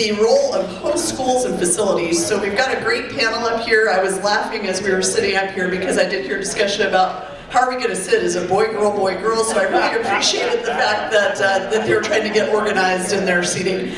the role of host schools and facilities. So we've got a great panel up here. I was laughing as we were sitting up here because I did hear discussion about how are we going to sit as a boy, girl, so I really appreciated the fact that, that they were trying to get organized in their seating.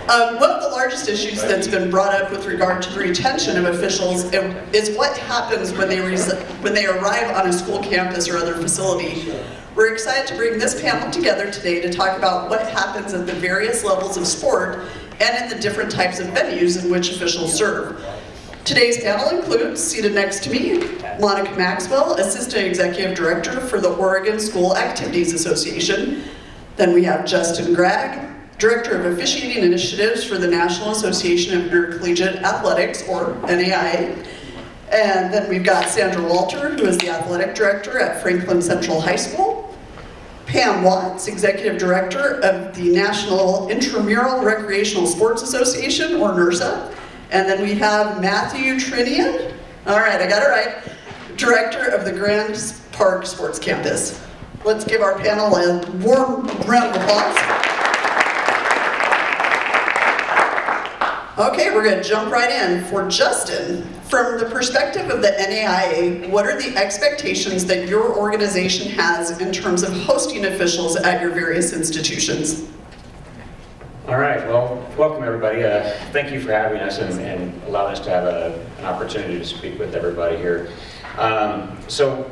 One of the largest issues that's been brought up with regard to the retention of officials is what happens when they arrive on a school campus or other facility. We're excited to bring this panel together today to talk about what happens at the various levels of sport and in the different types of venues in which officials serve. Today's panel includes, seated next to me, Monica Maxwell, Assistant Executive Director for the Oregon School Activities Association. Then we have Justin Gregg, Director of Officiating Initiatives for the National Association of Intercollegiate Athletics, or NAIA. And then we've got Sandra Walter, who is the Athletic Director at Franklin Central High School. Pam Watts, Executive Director of the National Intramural Recreational Sports Association, or NIRSA. And then we have Matthew Trinian, all right, I got it right, Director of the Grand Park Sports Campus. Let's give our panel a warm round of applause. Okay, we're going to jump right in. For Justin, from the perspective of the NAIA, what are the expectations that your organization has in terms of hosting officials at your various institutions? All right, well, welcome everybody. Thank you for having us and allowing us to have an opportunity to speak with everybody here. So,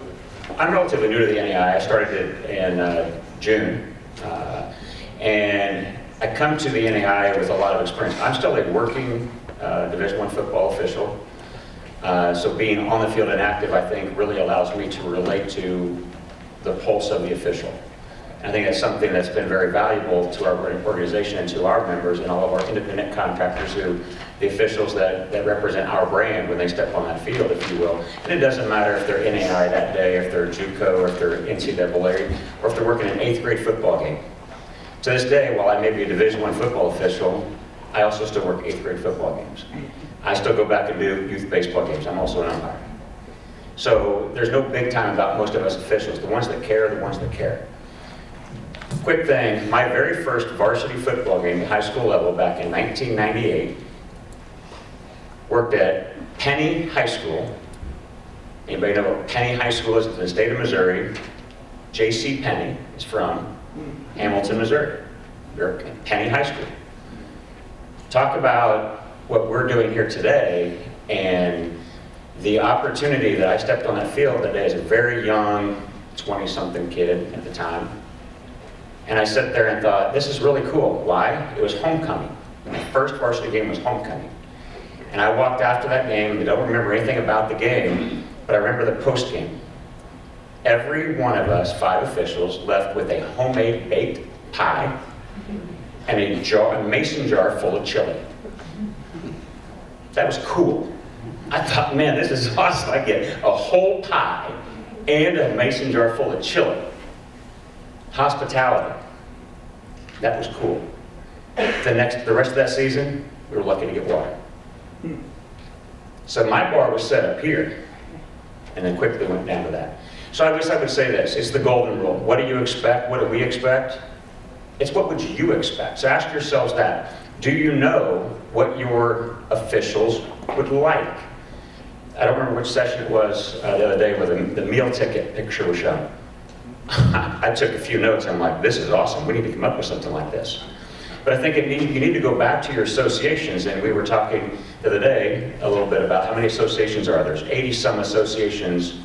I'm relatively new to the NAIA. I started it in June. And I come to the NAIA with a lot of experience. I'm still a working Division I football official. So being on the field and active, I think, really allows me to relate to the pulse of the official. I think that's something that's been very valuable to our organization and to our members and all of our independent contractors, the officials that represent our brand when they step on that field, if you will. And it doesn't matter if they're NAI that day, if they're JUCO, or if they're NCAA, or if they're working an 8th grade football game. To this day, while I may be a Division I football official, I also still work 8th grade football games. I still go back and do youth baseball games. I'm also an umpire. So there's no big time about most of us officials. The ones that care are the ones that care. Quick thing, my very first varsity football game at high school level back in 1998, worked at Penny High School. Anybody know what Penny High School is in the state of Missouri? J.C. Penny is from Hamilton, Missouri. We're at Penny High School. Talk about what we're doing here today and the opportunity that I stepped on that field that day as a very young 20-something kid at the time. And I sat there and thought, this is really cool. Why? It was homecoming. My first varsity game was homecoming. And I walked after that game. I don't remember anything about the game, but I remember the post game. Every one of us, 5 officials, left with a homemade baked pie and a mason jar full of chili. That was cool. I thought, man, this is awesome. I get a whole pie and a mason jar full of chili. Hospitality. That was cool. The rest of that season, we were lucky to get water. So my bar was set up here, and then quickly went down to that. So I guess I would say this, it's the golden rule. What do you expect? What do we expect? It's what would you expect? So ask yourselves that. Do you know what your officials would like? I don't remember which session it was the other day where the meal ticket picture was shown. I took a few notes. I'm like, this is awesome. We need to come up with something like this. But I think you need to go back to your associations. And we were talking the other day a little bit about how many associations are there. There's 80-some associations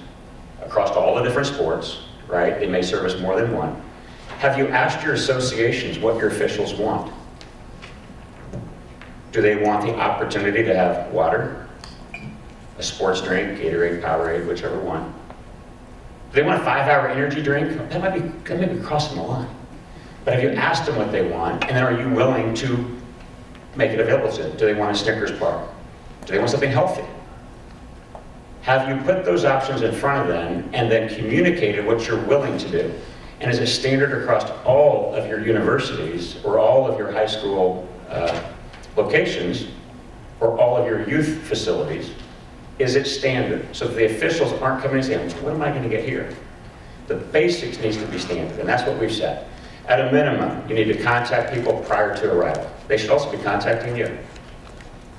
across all the different sports, right? They may service more than one. Have you asked your associations what your officials want? Do they want the opportunity to have water, a sports drink, Gatorade, Powerade, whichever one? Do they want a 5-hour energy drink? That might be crossing the line. But have you asked them what they want, and then are you willing to make it available to them? Do they want a Snickers bar? Do they want something healthy? Have you put those options in front of them and then communicated what you're willing to do? And is it standard across all of your universities or all of your high school locations or all of your youth facilities? Is it standard? So that the officials aren't coming and saying, what am I going to get here? The basics needs to be standard, and that's what we've said. At a minimum, you need to contact people prior to arrival. They should also be contacting you.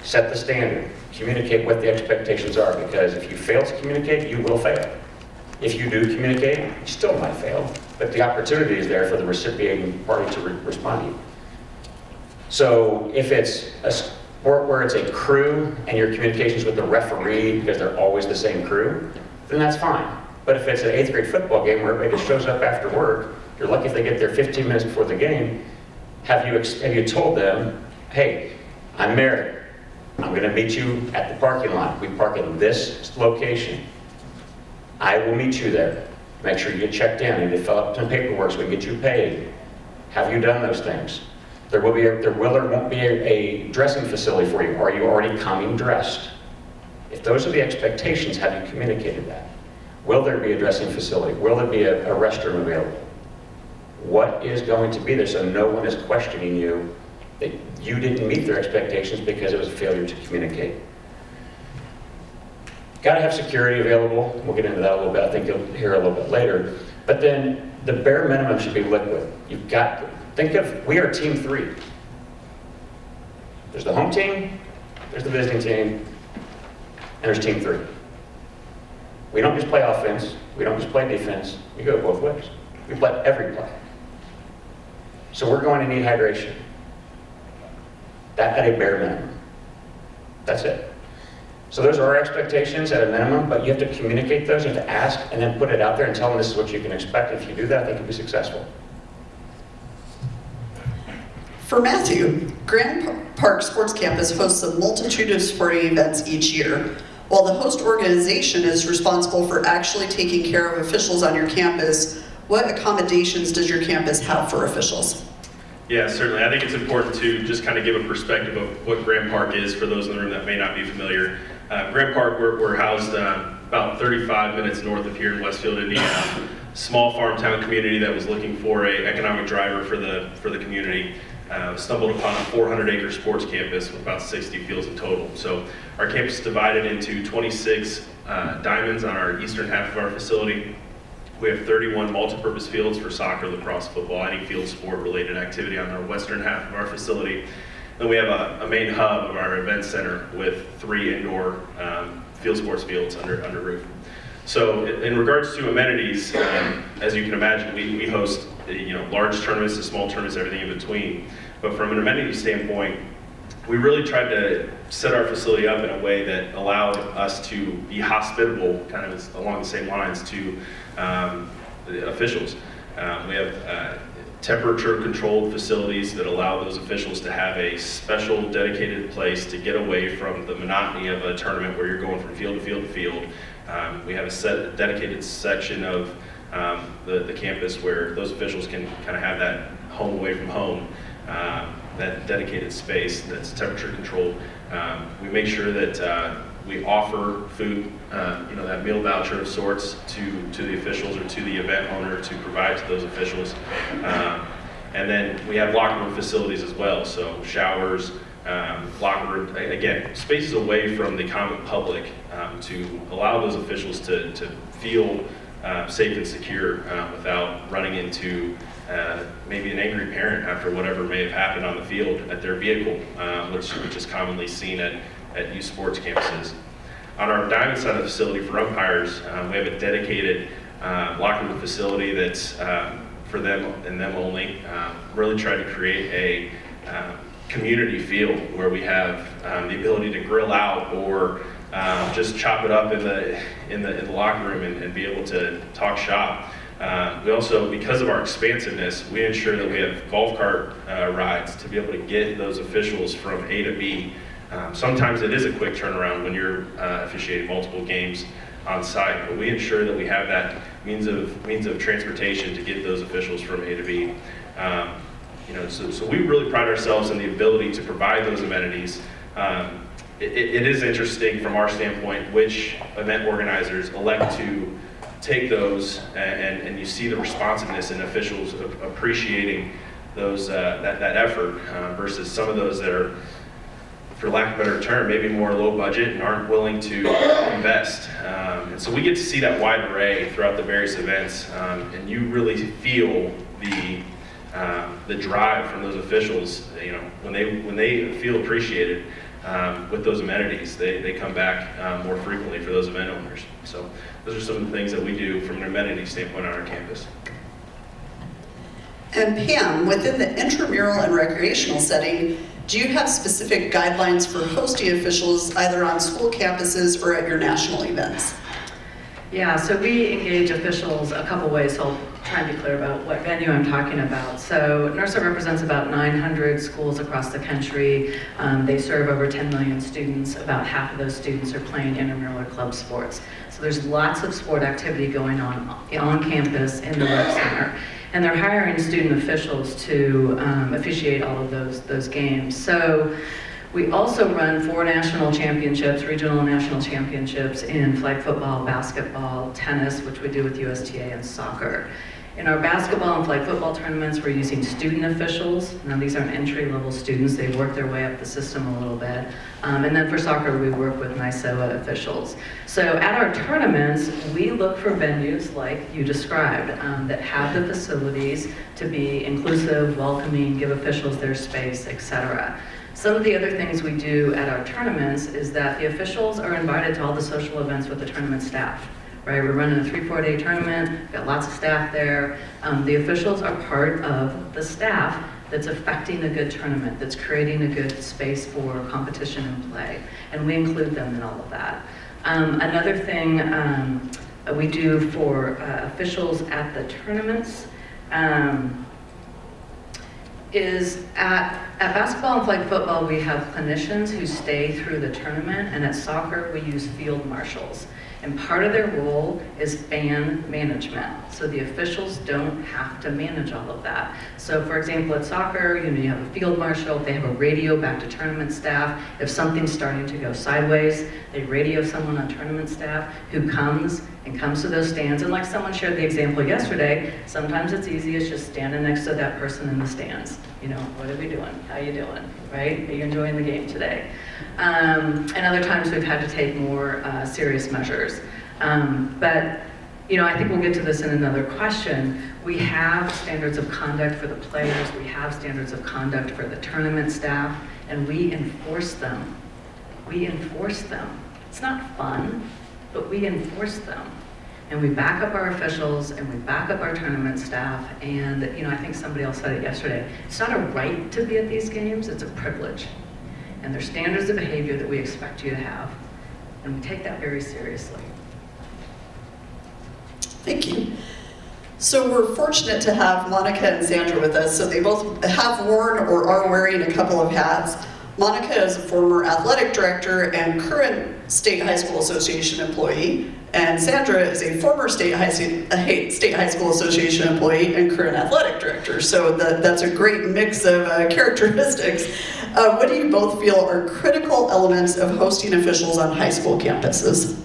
Set the standard. Communicate what the expectations are, because if you fail to communicate, you will fail. If you do communicate, you still might fail, but the opportunity is there for the recipienting party to respond to you. So if it's a sport where it's a crew and your communications with the referee, because they're always the same crew, then that's fine. But if it's an 8th grade football game where everybody just shows up after work, you're lucky if they get there 15 minutes before the game, have you told them, hey, I'm married. I'm going to meet you at the parking lot. We park in this location. I will meet you there. Make sure you get checked in. I need to fill out some paperwork so we can get you paid. Have you done those things? There will or won't be a dressing facility for you. Are you already coming dressed? If those are the expectations, have you communicated that? Will there be a dressing facility? Will there be a restroom available? What is going to be there so no one is questioning you that you didn't meet their expectations because it was a failure to communicate? Got to have security available. We'll get into that a little bit. I think you'll hear a little bit later. But then the bare minimum should be liquid. You've got to think of, we are team 3. There's the home team, there's the visiting team, and there's team 3. We don't just play offense, we don't just play defense, we go both ways. We play every play. So we're going to need hydration. That at a bare minimum. That's it. So those are our expectations at a minimum, but you have to communicate those, you have to ask, and then put it out there and tell them this is what you can expect. If you do that, I think you'll be successful. For Matthew, Grand Park Sports Campus hosts a multitude of sporting events each year. While the host organization is responsible for actually taking care of officials on your campus, what accommodations does your campus have for officials? Yeah, certainly. I think it's important to just kind of give a perspective of what Grand Park is for those in the room that may not be familiar. Grand Park, we're housed about 35 minutes north of here in Westfield, Indiana. Small farm town community that was looking for an economic driver for the community. Stumbled upon a 400-acre sports campus with about 60 fields in total. So our campus is divided into 26 diamonds on our eastern half of our facility. We have 31 multi-purpose fields for soccer, lacrosse, football, any field sport related activity on our western half of our facility. Then we have a main hub of our event center with 3 indoor field sports fields under roof. So in regards to amenities, as you can imagine, we host large tournaments to small tournaments, everything in between. But from an amenity standpoint, we really tried to set our facility up in a way that allowed us to be hospitable, kind of along the same lines, to the officials. We have temperature-controlled facilities that allow those officials to have a special dedicated place to get away from the monotony of a tournament where you're going from field to field to field. We have a dedicated section of the campus where those officials can kind of have that home away from home, that dedicated space that's temperature controlled. We make sure that we offer food, that meal voucher of sorts to the officials or to the event owner to provide to those officials. And then we have locker room facilities as well, so showers, locker room, again, spaces away from the common public to allow those officials to feel safe and secure without running into maybe an angry parent after whatever may have happened on the field at their vehicle, which is commonly seen at youth sports campuses. On our diamond side of the facility for umpires, we have a dedicated locker room facility that's for them and them only. Really try to create a community feel where we have the ability to grill out or just chop it up in the locker room and be able to talk shop. We also, because of our expansiveness, we ensure that we have golf cart rides to be able to get those officials from A to B. Sometimes it is a quick turnaround when you're officiating multiple games on site, but we ensure that we have that means of transportation to get those officials from A to B. So we really pride ourselves in the ability to provide those amenities. It is interesting from our standpoint which event organizers elect to take those, and you see the responsiveness in officials appreciating those that effort versus some of those that are, for lack of a better term, maybe more low budget and aren't willing to invest. And so we get to see that wide array throughout the various events, and you really feel the the drive from those officials, when they feel appreciated with those amenities, they come back more frequently for those event owners. So those are some of the things that we do from an amenity standpoint on our campus. And Pam, within the intramural and recreational setting, do you have specific guidelines for hosting officials either on school campuses or at your national events? Yeah, so we engage officials a couple ways, so I'll try and be clear about what venue I'm talking about. So NERSA represents about 900 schools across the country. They serve over 10 million students. About half of those students are playing intramural or club sports. So there's lots of sport activity going on campus in the rec center. And they're hiring student officials to officiate all of those games. So we also run 4 national championships, regional and national championships in flag football, basketball, tennis, which we do with USTA, and soccer. In our basketball and flag football tournaments, we're using student officials. Now, these aren't entry-level students. They work their way up the system a little bit. And then for soccer, we work with NYSOA officials. So at our tournaments, we look for venues like you described that have the facilities to be inclusive, welcoming, give officials their space, etc. Some of the other things we do at our tournaments is that the officials are invited to all the social events with the tournament staff. Right, we're running a 3-4 day tournament, we've got lots of staff there. The officials are part of the staff that's affecting a good tournament, that's creating a good space for competition and play. And we include them in all of that. Another thing we do for officials at the tournaments is at basketball and flag football, we have clinicians who stay through the tournament, and at soccer, we use field marshals. And part of their role is fan management. So the officials don't have to manage all of that. So for example, at soccer, you have a field marshal, they have a radio back to tournament staff. If something's starting to go sideways, they radio someone on tournament staff who comes to those stands. And like someone shared the example yesterday, sometimes it's easy as just standing next to that person in the stands. What are we doing? How you doing? Right? Are you enjoying the game today? And other times we've had to take more serious measures. But I think we'll get to this in another question. We have standards of conduct for the players, we have standards of conduct for the tournament staff, and we enforce them. We enforce them. It's not fun, but we enforce them. And we back up our officials and we back up our tournament staff. And I think somebody else said it yesterday. It's not a right to be at these games, it's a privilege. And there's standards of behavior that we expect you to have. And we take that very seriously. Thank you. So we're fortunate to have Monica and Sandra with us. So they both have worn or are wearing a couple of hats. Monica is a former athletic director and current State High School Association employee. And Sandra is a former State High School Association employee and current athletic director. So that's a great mix of characteristics. What do you both feel are critical elements of hosting officials on high school campuses?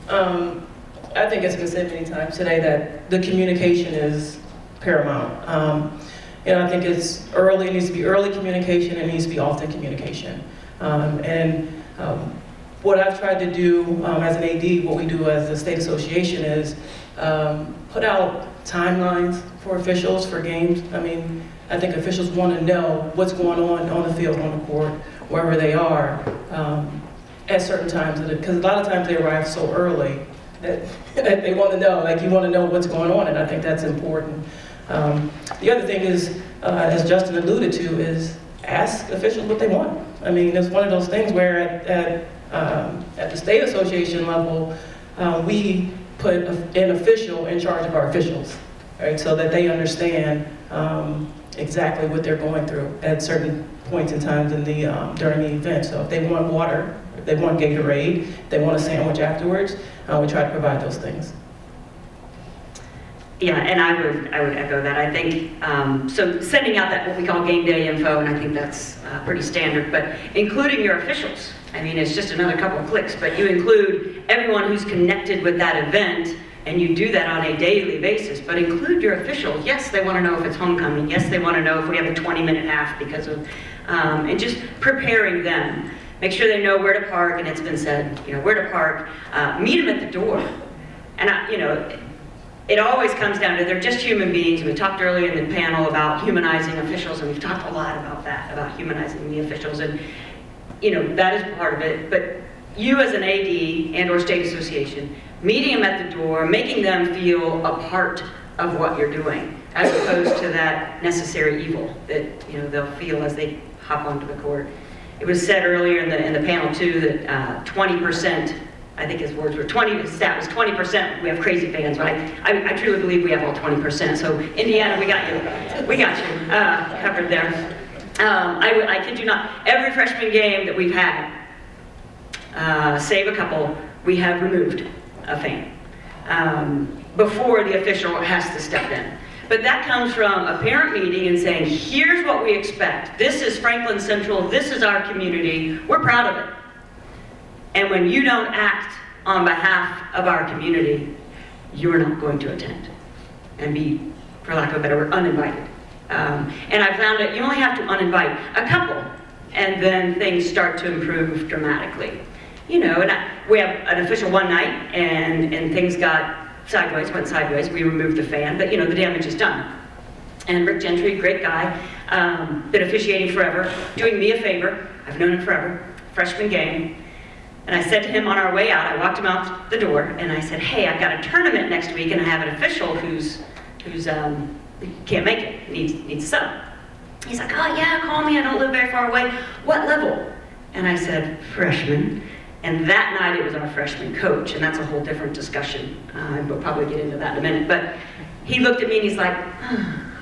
I think it's been said many times today that the communication is paramount. I think it needs to be early communication, it needs to be often communication. What I've tried to do as an AD, what we do as a state association is put out timelines for officials, for games. I think officials want to know what's going on the field, on the court, wherever they are, at certain times. Because a lot of times they arrive so early that they want to know, you want to know what's going on, and I think that's important. The other thing is, as Justin alluded to, is ask officials what they want. It's one of those things where at the state association level, we put an official in charge of our officials, right? So that they understand exactly what they're going through at certain points in time in during the event. So if they want water, if they want Gatorade, if they want a sandwich afterwards, we try to provide those things. Yeah, and I would echo that. I think, so sending out that what we call game day info, and I think that's pretty standard, but including your officials. It's just another couple of clicks, but you include everyone who's connected with that event, and you do that on a daily basis, but include your officials. Yes, they want to know if it's homecoming. Yes, they want to know if we have a 20-minute half because of, and just preparing them. Make sure they know where to park, and it's been said, where to park. Meet them at the door. And it always comes down to they're just human beings. We talked earlier in the panel about humanizing officials, and we've talked a lot about that, about humanizing the officials, and that is part of it. But you as an AD and or state association, meeting them at the door, making them feel a part of what you're doing, as opposed to that necessary evil that they'll feel as they hop onto the court. It was said earlier in the panel too that 20%, I think his words were 20. His stat was 20%. We have crazy fans, right? I truly believe we have all 20%. So Indiana, we got you covered there. I kid you not. Every freshman game that we've had, save a couple, we have removed a fan before the official has to step in. But that comes from a parent meeting and saying, here's what we expect. This is Franklin Central. This is our community. We're proud of it. And when you don't act on behalf of our community, you're not going to attend and be, for lack of a better word, uninvited. And I found that you only have to uninvite a couple, and then things start to improve dramatically. And we have an official one night, and things went sideways. We removed the fan, but the damage is done. And Rick Gentry, great guy, been officiating forever, doing me a favor. I've known him forever, freshman game. And I said to him on our way out, I walked him out the door, and I said, hey, I've got a tournament next week, and I have an official who's can't make it, needs a sub. He's like, oh yeah, call me, I don't live very far away. What level? And I said, freshman. And that night it was our freshman coach, and that's a whole different discussion. We'll probably get into that in a minute. But he looked at me and he's like,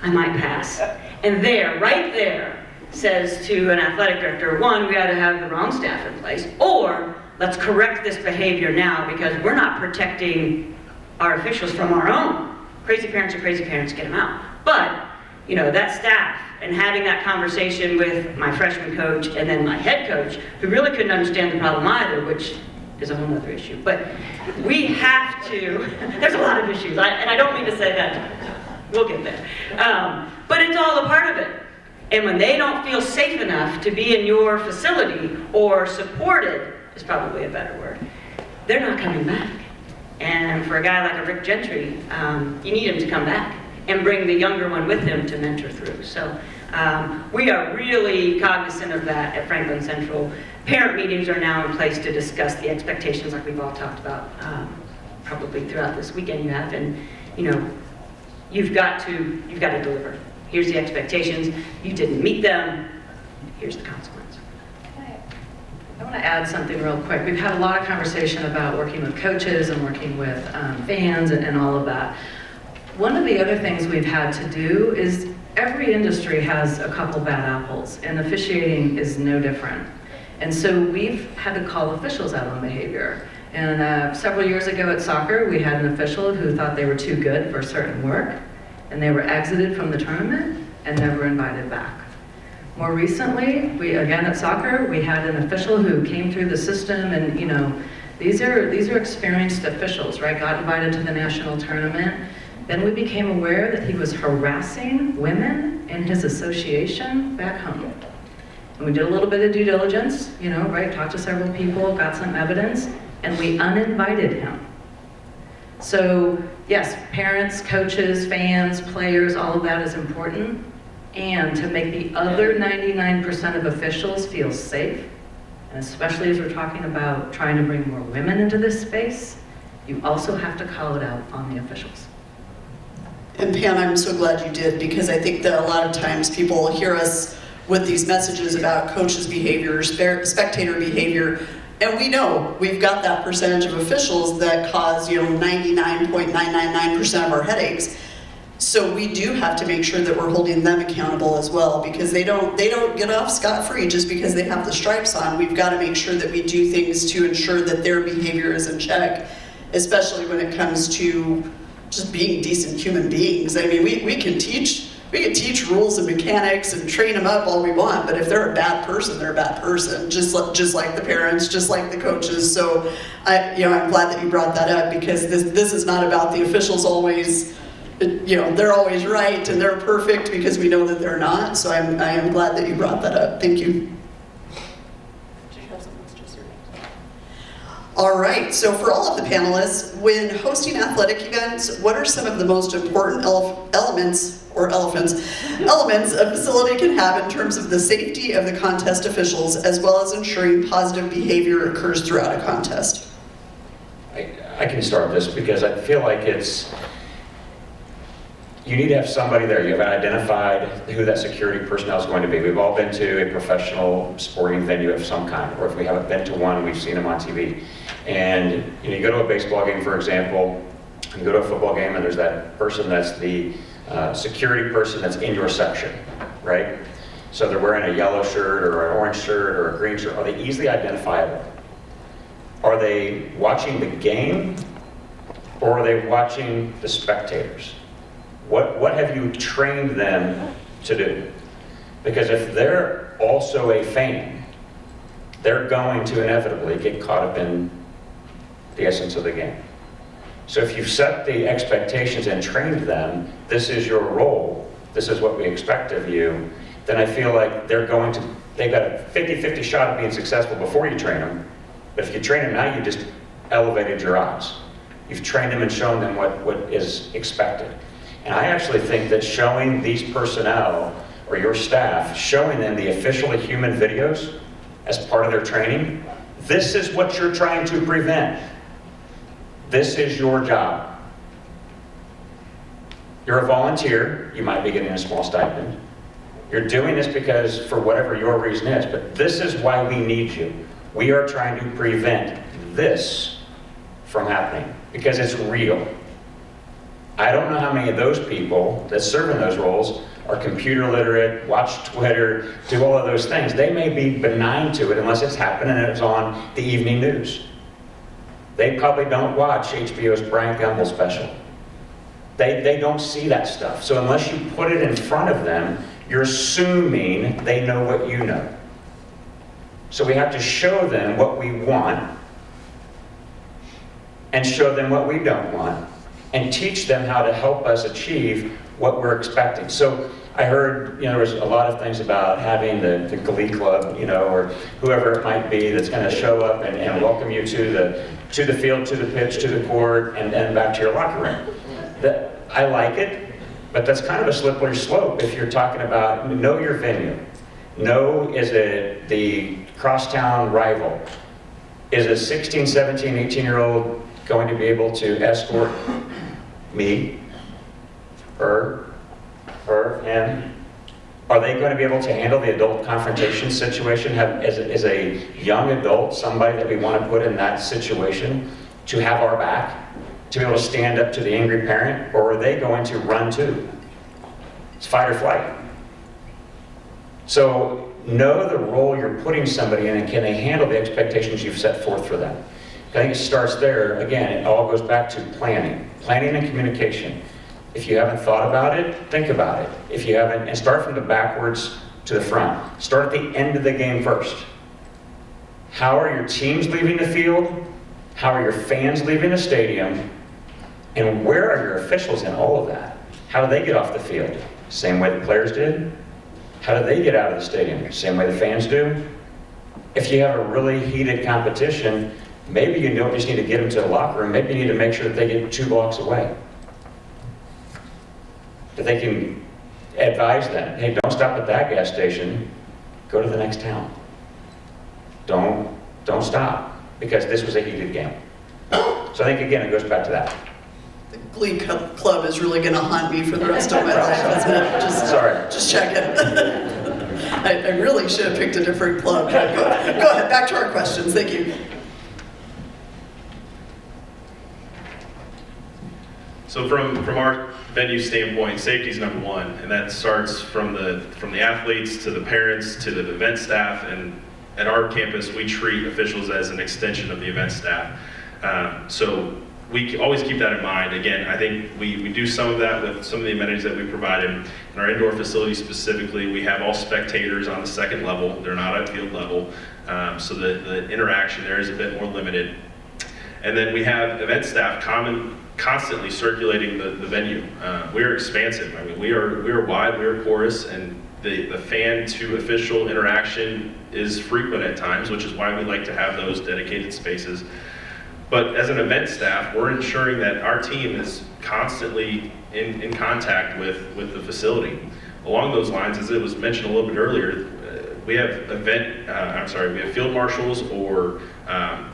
I might pass. And right there, says to an athletic director, one, we either have the wrong staff in place, or let's correct this behavior now because we're not protecting our officials from our own. Crazy parents are crazy parents, get them out. But, that staff and having that conversation with my freshman coach and then my head coach, who really couldn't understand the problem either, which is a whole other issue. But we have to, there's a lot of issues, and I don't mean to say that, we'll get there. But it's all a part of it. And when they don't feel safe enough to be in your facility, or supported, is probably a better word, they're not coming back. And for a guy like a Rick Gentry, you need him to come back and bring the younger one with him to mentor through. So we are really cognizant of that at Franklin Central. Parent meetings are now in place to discuss the expectations like we've all talked about probably throughout this weekend you have. And you've got to deliver. Here's the expectations. You didn't meet them. Here's the consequence. I want to add something real quick. We've had a lot of conversation about working with coaches and working with fans and all of that. One of the other things we've had to do is every industry has a couple bad apples, and officiating is no different. And so we've had to call officials out on behavior. And several years ago at soccer, we had an official who thought they were too good for certain work, and they were exited from the tournament and never invited back. More recently, again at soccer, we had an official who came through the system, and these are experienced officials, right? Got invited to the national tournament. Then we became aware that he was harassing women in his association back home. And we did a little bit of due diligence, right? Talked to several people, got some evidence, and we uninvited him. So yes, parents, coaches, fans, players, all of that is important. And to make the other 99% of officials feel safe, and especially as we're talking about trying to bring more women into this space, you also have to call it out on the officials. And Pam, I'm so glad you did, because I think that a lot of times people hear us with these messages about coaches' behavior, spectator behavior, and we know we've got that percentage of officials that cause 99.999% of our headaches. So we do have to make sure that we're holding them accountable as well, because they don't get off scot-free just because they have the stripes on. We've got to make sure that we do things to ensure that their behavior is in check, especially when it comes to just being decent human beings. I mean, we can teach rules and mechanics and train them up all we want, but if they're a bad person, they're a bad person, just like the parents, just like the coaches. So I'm glad that you brought that up, because this is not about the officials always, they're always right and they're perfect, because we know that they're not. So I am glad that you brought that up. Thank you. All right, so for all of the panelists, when hosting athletic events, what are some of the most important elements a facility can have in terms of the safety of the contest officials, as well as ensuring positive behavior occurs throughout a contest? I can start this because I feel like you need to have somebody there. You have identified who that security personnel is going to be. We've all been to a professional sporting venue of some kind, or if we haven't been to one, we've seen them on TV. And you go to a baseball game, for example, and go to a football game, and there's that person that's the security person that's in your section, right? So they're wearing a yellow shirt or an orange shirt or a green shirt. Are they easily identifiable? Are they watching the game, or are they watching the spectators? What have you trained them to do? Because if they're also a fan, they're going to inevitably get caught up in the essence of the game. So if you've set the expectations and trained them, this is your role, this is what we expect of you, then I feel like they've got a 50-50 shot of being successful before you train them. But if you train them now, you just elevated your odds. You've trained them and shown them what is expected. And I actually think that showing these personnel or your staff, showing them the officially human videos as part of their training, this is what you're trying to prevent. This is your job. You're a volunteer. You might be getting a small stipend. You're doing this because for whatever your reason is, but this is why we need you. We are trying to prevent this from happening because it's real. I don't know how many of those people that serve in those roles are computer literate, watch Twitter, do all of those things. They may be benign to it unless it's happening and it's on the evening news. They probably don't watch HBO's Brian Gumbel special. They don't see that stuff. So unless you put it in front of them, you're assuming they know what you know. So we have to show them what we want and show them what we don't want and teach them how to help us achieve what we're expecting. So I heard, there was a lot of things about having the Glee Club, or whoever it might be that's going to show up and welcome you to the field, to the pitch, to the court, and then back to your locker room. I like it, but that's kind of a slippery slope if you're talking about know your venue. Know, is it the crosstown rival? Is a 16, 17, 18-year-old going to be able to escort me, her, him? Are they going to be able to handle the adult confrontation situation? As a young adult, somebody that we want to put in that situation to have our back, to be able to stand up to the angry parent, or are they going to run too? It's fight or flight. So know the role you're putting somebody in, and can they handle the expectations you've set forth for them? I think it starts there. Again, it all goes back to planning and communication. If you haven't thought about it, think about it. If you haven't, and start from the backwards to the front. Start at the end of the game first. How are your teams leaving the field? How are your fans leaving the stadium? And where are your officials in all of that? How do they get off the field? Same way the players did? How do they get out of the stadium? Same way the fans do? If you have a really heated competition, maybe you don't just need to get them to the locker room. Maybe you need to make sure that they get 2 blocks away. That they can advise them, hey, don't stop at that gas station. Go to the next town. Don't stop, because this was a heated game. So I think, again, it goes back to that. The Glee Club is really going to haunt me for the rest of my life, isn't it? Just checking. I really should have picked a different club. Go ahead, back to our questions. Thank you. So from our venue standpoint, safety is number one, and that starts from the athletes to the parents to the event staff. And at our campus, we treat officials as an extension of the event staff. So we always keep that in mind. Again, I think we do some of that with some of the amenities that we provide in our indoor facility specifically. We have all spectators on the second level. They're not at field level, so the interaction there is a bit more limited. And then we have event staff constantly circulating the venue. We are expansive. I mean, we are wide, we are porous, and the fan to official interaction is frequent at times, which is why we like to have those dedicated spaces. But as an event staff, we're ensuring that our team is constantly in contact with the facility. Along those lines, as it was mentioned a little bit earlier, we have we have field marshals or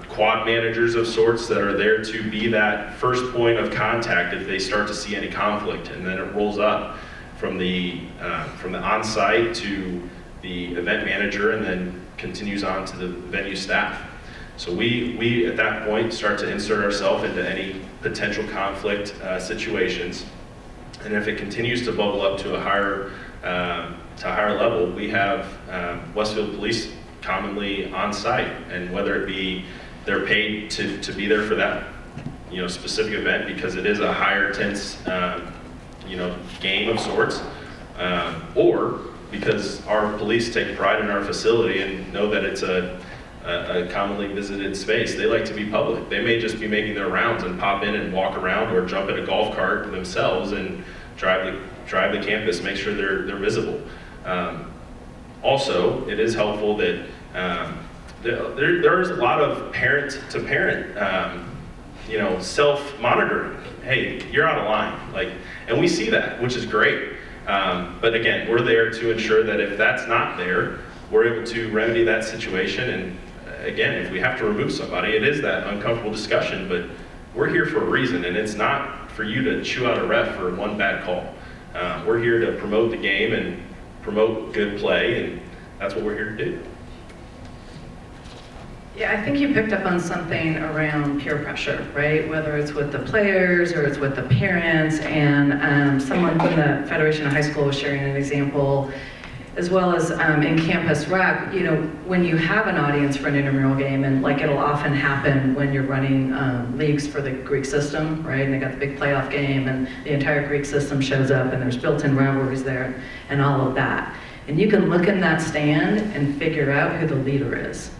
quad managers of sorts that are there to be that first point of contact if they start to see any conflict, and then it rolls up from the on-site to the event manager and then continues on to the venue staff. So we at that point start to insert ourselves into any potential conflict situations, and if it continues to bubble up to a higher level, we have Westfield Police commonly on site, and whether it be they're paid to be there for that specific event because it is a higher tense game of sorts, or because our police take pride in our facility and know that it's a commonly visited space. They like to be public. They may just be making their rounds and pop in and walk around or jump in a golf cart themselves and drive the campus, make sure they're visible. Also, it is helpful that there is a lot of parent-to-parent self-monitoring. Hey, you're out of line, and we see that, which is great. But again, we're there to ensure that if that's not there, we're able to remedy that situation. And again, if we have to remove somebody, it is that uncomfortable discussion, but we're here for a reason, and it's not for you to chew out a ref for one bad call. We're here to promote the game and promote good play, and that's what we're here to do. Yeah, I think you picked up on something around peer pressure, right? Whether it's with the players or it's with the parents, and someone from the Federation of High School was sharing an example, as well as in campus rec, when you have an audience for an intramural game, and it'll often happen when you're running leagues for the Greek system, right? And they got the big playoff game, and the entire Greek system shows up, and there's built-in rivalries there, and all of that. And you can look in that stand and figure out who the leader is.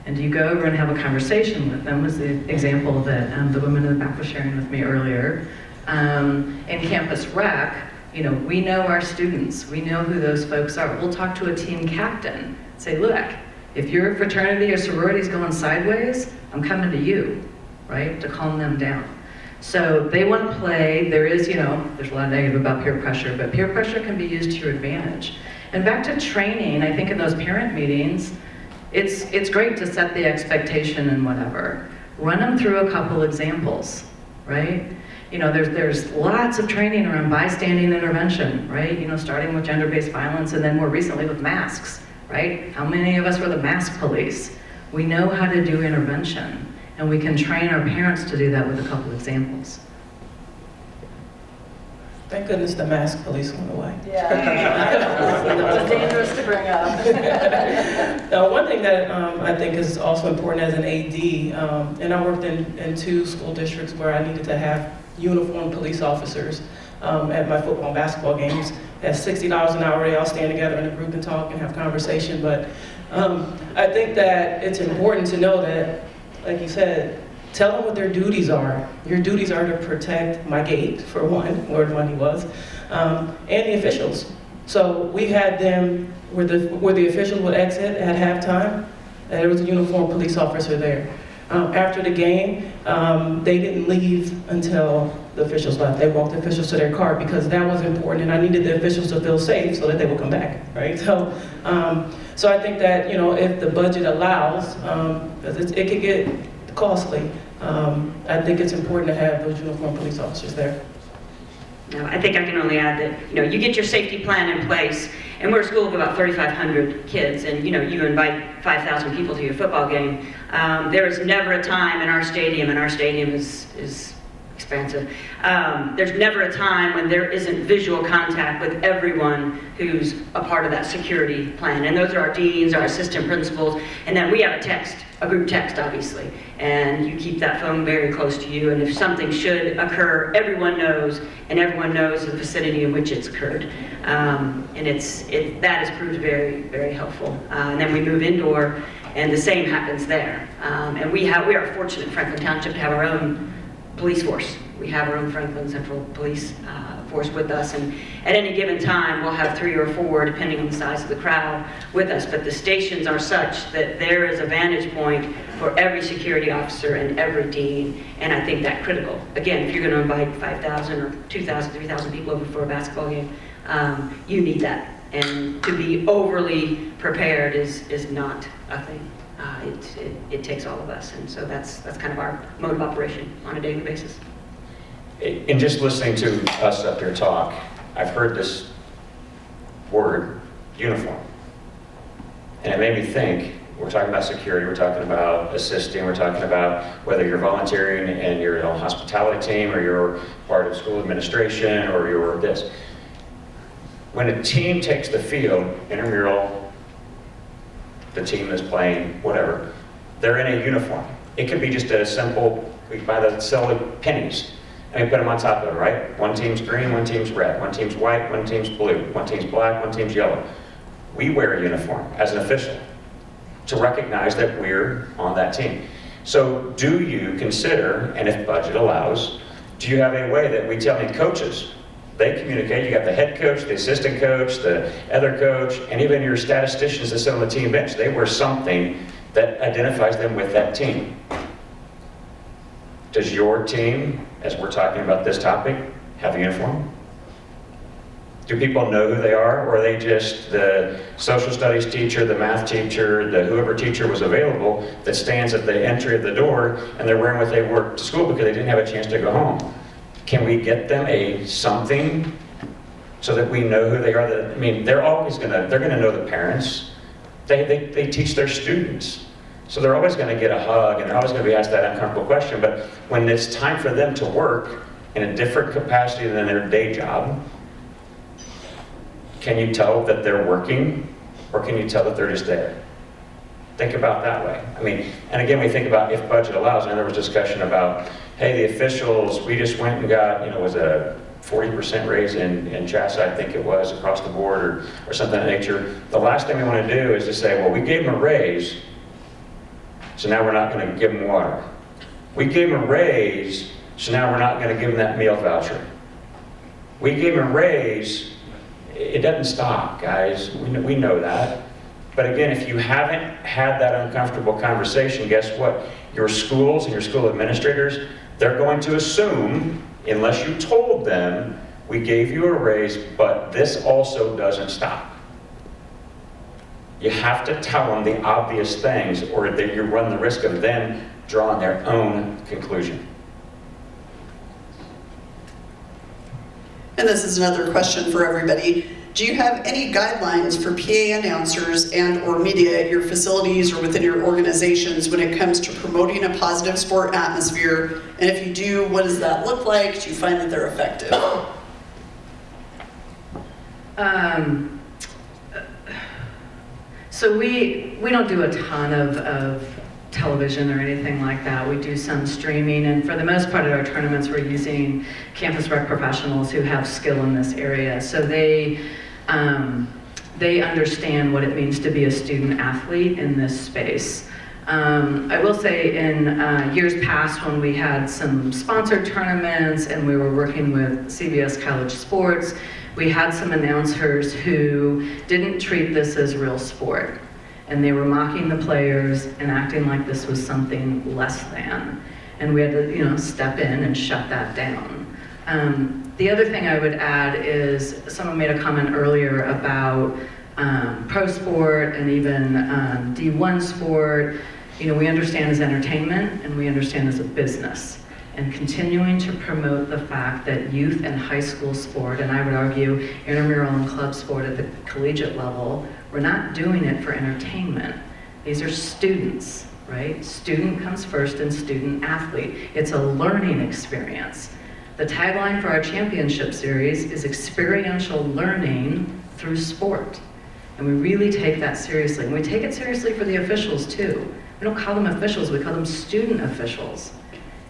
And you go over and have a conversation with them, was the example that the woman in the back was sharing with me earlier. In campus rec, we know our students, we know who those folks are. We'll talk to a team captain, say, look, if your fraternity or sorority is going sideways, I'm coming to you, right, to calm them down. So they want to play. There is, there's a lot of negative about peer pressure, but peer pressure can be used to your advantage. And back to training, I think in those parent meetings, it's great to set the expectation and whatever. Run them through a couple examples, right? There's lots of training around bystanding intervention, right? Starting with gender-based violence and then more recently with masks, right? How many of us were the mask police? We know how to do intervention, and we can train our parents to do that with a couple examples. Thank goodness the mask police went away. Yeah. It was dangerous to bring up. Now, one thing that I think is also important as an AD, and I worked in 2 school districts where I needed to have uniformed police officers at my football and basketball games. At $60 an hour, they all stand together in a group and talk and have conversation. But I think that it's important to know that, like you said, tell them what their duties are. Your duties are to protect my gate, for one, where the money was, and the officials. So we had them where the officials would exit at halftime, and there was a uniformed police officer there. After the game, they didn't leave until the officials left. They walked the officials to their car because that was important, and I needed the officials to feel safe so that they would come back, right? So I think that, if the budget allows, because it could get costly, I think it's important to have those uniformed police officers there. No, I think I can only add that, you get your safety plan in place, and we're a school of about 3,500 kids, and you invite 5,000 people to your football game. There is never a time in our stadium, and our stadium is expansive. There's never a time when there isn't visual contact with everyone who's a part of that security plan, and those are our deans, our assistant principals, and then we have a group text, obviously, and you keep that phone very close to you, and if something should occur, everyone knows, and everyone knows the vicinity in which it's occurred, and that has proved very, very helpful. And then we move indoor, and the same happens there. And we are fortunate in Franklin Township to have our own police force. We have our own Franklin Central Police force with us, and at any given time, we'll have 3 or 4, depending on the size of the crowd, with us. But the stations are such that there is a vantage point for every security officer and every dean, and I think that's critical. Again, if you're going to invite 5,000 or 2,000, 3,000 people over for a basketball game, you need that. And to be overly prepared is not a thing. It takes all of us, and so that's kind of our mode of operation on a daily basis. In just listening to us up here talk, I've heard this word, uniform. And it made me think, we're talking about security, we're talking about assisting, we're talking about whether you're volunteering and you're on a hospitality team, or you're part of school administration, or you're this. When a team takes the field, intramural, the team is playing, whatever, they're in a uniform. It could be just a simple, we buy the silly pennies, and we put them on top of it, right? One team's green, one team's red, one team's white, one team's blue, one team's black, one team's yellow. We wear a uniform as an official to recognize that we're on that team. So do you consider, and if budget allows, do you have a way that we tell the coaches, they communicate, you got the head coach, the assistant coach, the other coach, and even your statisticians that sit on the team bench, they wear something that identifies them with that team. Does your team, as we're talking about this topic, have a uniform? Do people know who they are, or are they just the social studies teacher, the math teacher, the whoever teacher was available that stands at the entry of the door, and they're wearing what they wore to school because they didn't have a chance to go home? Can we get them a something so that we know who they are? I mean, they're gonna know the parents. They teach their students. So they're always gonna get a hug, and they're always gonna be asked that uncomfortable question. But when it's time for them to work in a different capacity than their day job, can you tell that they're working, or can you tell that they're just there? Think about that way. I mean, and again, we think about if budget allows, and there was discussion about, hey, the officials, we just went and got, was it a 40% raise in CHASA, I think it was, across the board, or something of that nature. The last thing we want to do is to say, well, we gave them a raise, so now we're not going to give them water. We gave them a raise, so now we're not going to give them that meal voucher. We gave them a raise. It doesn't stop, guys. We know that. But again, if you haven't had that uncomfortable conversation, guess what? Your schools and your school administrators, they're going to assume, unless you told them, we gave you a raise, but this also doesn't stop. You have to tell them the obvious things, or that you run the risk of them drawing their own conclusion. And this is another question for everybody. Do you have any guidelines for PA announcers and or media at your facilities or within your organizations when it comes to promoting a positive sport atmosphere? And if you do, what does that look like? Do you find that they're effective? So we don't do a ton of television or anything like that. We do some streaming, and for the most part at our tournaments we're using campus rec professionals who have skill in this area. So they understand what it means to be a student athlete in this space. I will say in years past when we had some sponsored tournaments and we were working with CBS College Sports, we had some announcers who didn't treat this as real sport. And they were mocking the players and acting like this was something less than. And we had to, step in and shut that down. The other thing I would add is someone made a comment earlier about pro sport and even D1 sport. We understand as entertainment and we understand as a business. And continuing to promote the fact that youth and high school sport, and I would argue intramural and club sport at the collegiate level, we're not doing it for entertainment. These are students, right? Student comes first and student athlete. It's a learning experience. The tagline for our championship series is experiential learning through sport. And we really take that seriously. And we take it seriously for the officials too. We don't call them officials, we call them student officials.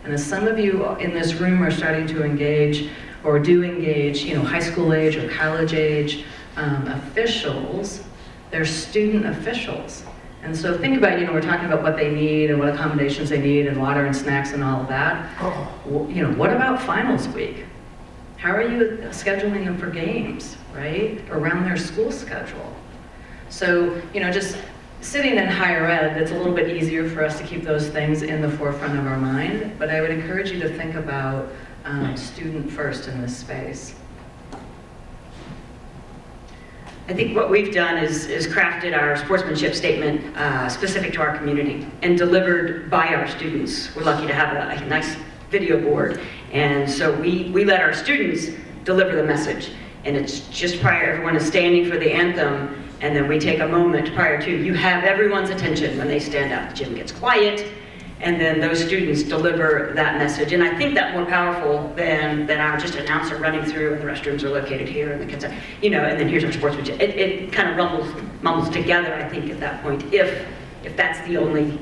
And as some of you in this room are starting to engage or do engage, high school age or college age officials, they're student officials. And so think about, we're talking about what they need and what accommodations they need and water and snacks and all of that. What about finals week? How are you scheduling them for games, right? Around their school schedule. So, just sitting in higher ed, it's a little bit easier for us to keep those things in the forefront of our mind, but I would encourage you to think about student first in this space. I think what we've done is crafted our sportsmanship statement specific to our community and delivered by our students. We're lucky to have a nice video board, and so we let our students deliver the message. And it's just prior, everyone is standing for the anthem, and then we take a moment prior to, you have everyone's attention when they stand up. The gym gets quiet, and then those students deliver that message. And I think that's more powerful than our just announcer running through, and the restrooms are located here, and the kids are, and then here's our sportsmanship. It kind of mumbles together, I think, at that point, if that's the only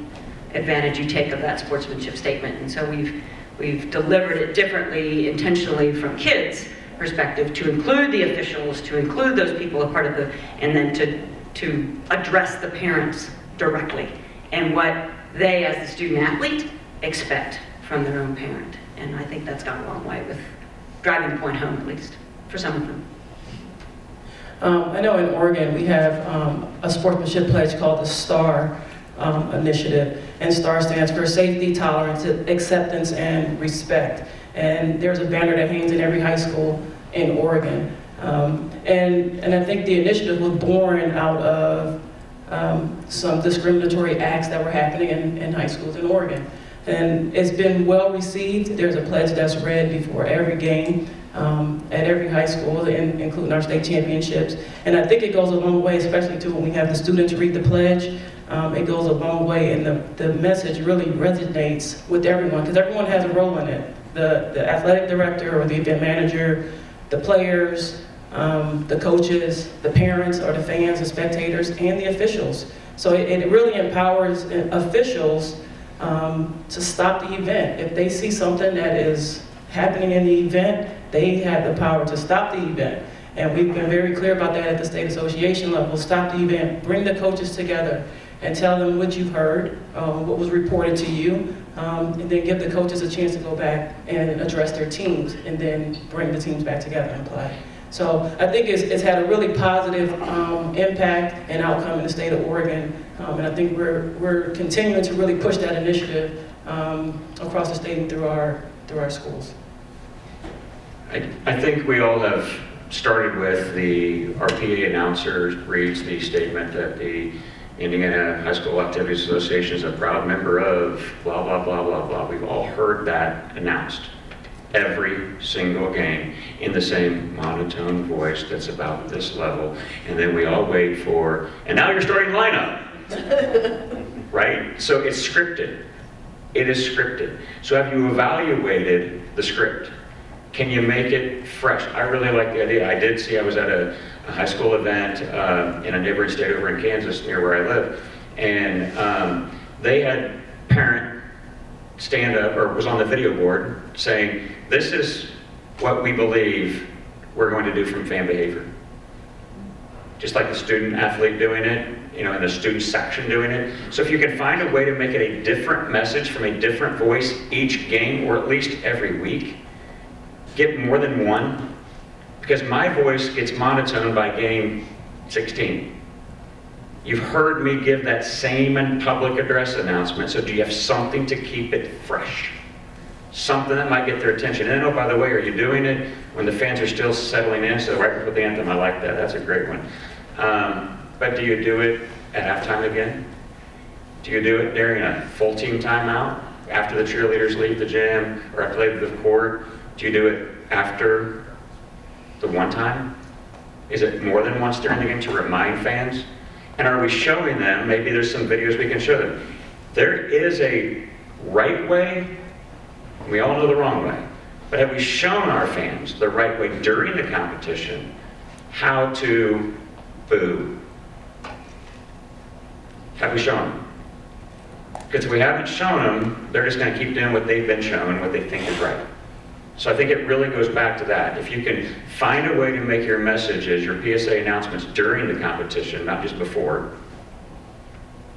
advantage you take of that sportsmanship statement. And so we've delivered it differently, intentionally from kids' perspective, to include the officials, to include those people a part of and then to address the parents directly, and what they, as the student athlete, expect from their own parent. And I think that's gone a long way with driving the point home, at least, for some of them. I know in Oregon we have a sportsmanship pledge called the STAR initiative, and STAR stands for Safety, Tolerance, Acceptance, and Respect. And there's a banner that hangs in every high school in Oregon. And I think the initiative was born out of some discriminatory acts that were happening in high schools in Oregon. And it's been well received. There's a pledge that's read before every game at every high school, including our state championships. And I think it goes a long way, especially too when we have the students read the pledge. It goes a long way, and the message really resonates with everyone, because everyone has a role in it. The athletic director or the event manager, the players, the coaches, the parents or the fans, the spectators, and the officials. So it really empowers officials to stop the event. If they see something that is happening in the event, they have the power to stop the event. And we've been very clear about that at the state association level. Stop the event, bring the coaches together, and tell them what you've heard, what was reported to you, and then give the coaches a chance to go back and address their teams, and then bring the teams back together and play. So I think it's had a really positive impact and outcome in the state of Oregon, and I think we're continuing to really push that initiative across the state and through our schools. I think we all have started with our PA announcer reads the statement that the Indiana High School Activities Association is a proud member of blah, blah, blah, blah, blah. We've all heard that announced every single game in the same monotone voice that's about this level. And then we all wait for, and now you're starting lineup, right? So it's scripted. It is scripted. So have you evaluated the script? Can you make it fresh? I really like the idea. I was at a high school event in a neighboring state over in Kansas near where I live, and they had parent stand up, or was on the video board, saying, this is what we believe we're going to do from fan behavior. Just like the student athlete doing it, and the student section doing it. So if you can find a way to make it a different message from a different voice each game, or at least every week, get more than one, because my voice gets monotone by game 16. You've heard me give that same public address announcement, so do you have something to keep it fresh? Something that might get their attention. And oh, by the way, are you doing it when the fans are still settling in? So right before the anthem, I like that. That's a great one. But do you do it at halftime again? Do you do it during a full team timeout? After the cheerleaders leave the gym or I play the court? Do you do it after the one time? Is it more than once during the game to remind fans? And are we showing them, maybe there's some videos we can show them, there is a right way, we all know the wrong way, but have we shown our fans the right way during the competition how to boo? Have we shown them? Because if we haven't shown them, they're just going to keep doing what they've been shown, what they think is right. So I think it really goes back to that. If you can find a way to make your messages, your PSA announcements during the competition, not just before,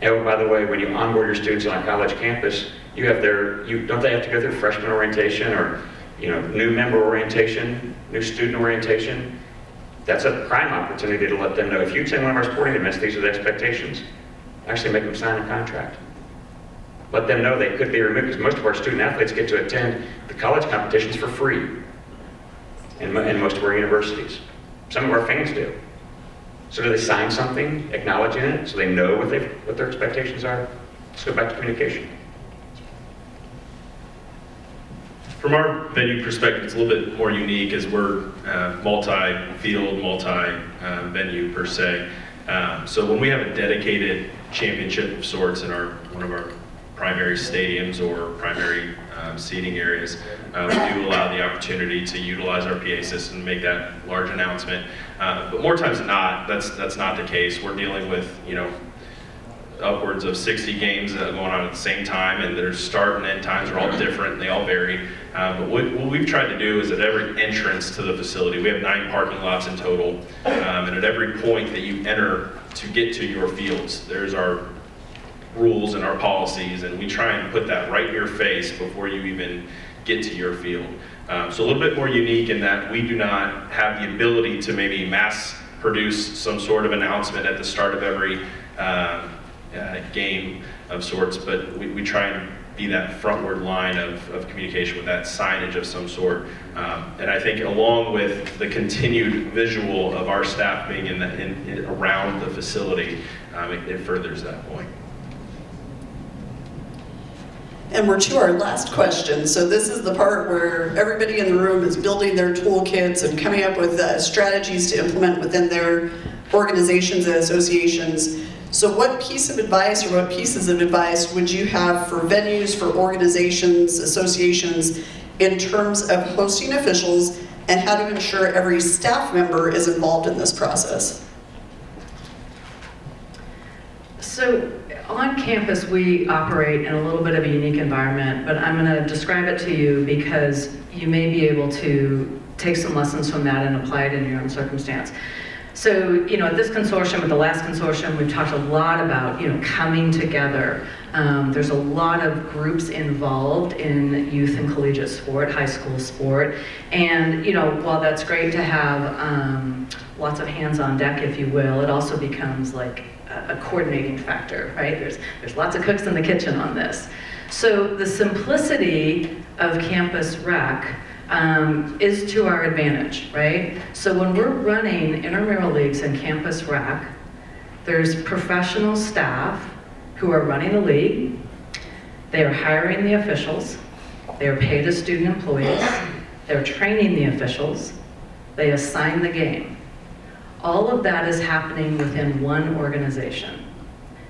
Oh, by the way, when you onboard your students on a college campus, you have don't they have to go through freshman orientation or, new member orientation, new student orientation? That's a prime opportunity to let them know, if you attend one of our sporting events, these are the expectations. Actually make them sign a contract. Let them know they could be removed, because most of our student athletes get to attend the college competitions for free in most of our universities. Some of our fans do. So do they sign something acknowledging it so they know what their expectations are? Let's go back to communication. From our venue perspective, it's a little bit more unique as we're multi-field, multi-venue per se. So when we have a dedicated championship of sorts in one of our primary stadiums or primary seating areas, we do allow the opportunity to utilize our PA system and make that large announcement. But more times than not, that's not the case. We're dealing with, upwards of 60 games going on at the same time, and their start and end times are all different, and they all vary. But what we've tried to do is at every entrance to the facility, we have 9 parking lots in total, and at every point that you enter to get to your fields, there's our rules and our policies, and we try and put that right in your face before you even get to your field. So a little bit more unique in that we do not have the ability to maybe mass produce some sort of announcement at the start of every game of sorts, but we try and be that frontward line of communication with that signage of some sort. And I think along with the continued visual of our staff being around the facility, it furthers that point. And we're to our last question. So this is the part where everybody in the room is building their toolkits and coming up with strategies to implement within their organizations and associations. So what piece of advice or what pieces of advice would you have for venues, for organizations, associations, in terms of hosting officials and how to ensure every staff member is involved in this process? So on campus, we operate in a little bit of a unique environment, but I'm going to describe it to you because you may be able to take some lessons from that and apply it in your own circumstance. So, at this consortium, at the last consortium, we've talked a lot about, coming together. There's a lot of groups involved in youth and collegiate sport, high school sport. And, while that's great to have lots of hands on deck, if you will, it also becomes like a coordinating factor, right? There's lots of cooks in the kitchen on this. So the simplicity of campus rec is to our advantage, right? So when we're running intramural leagues and campus rec, there's professional staff who are running the league. They are hiring the officials. They are paid as student employees. They're training the officials. They assign the game. All of that is happening within one organization.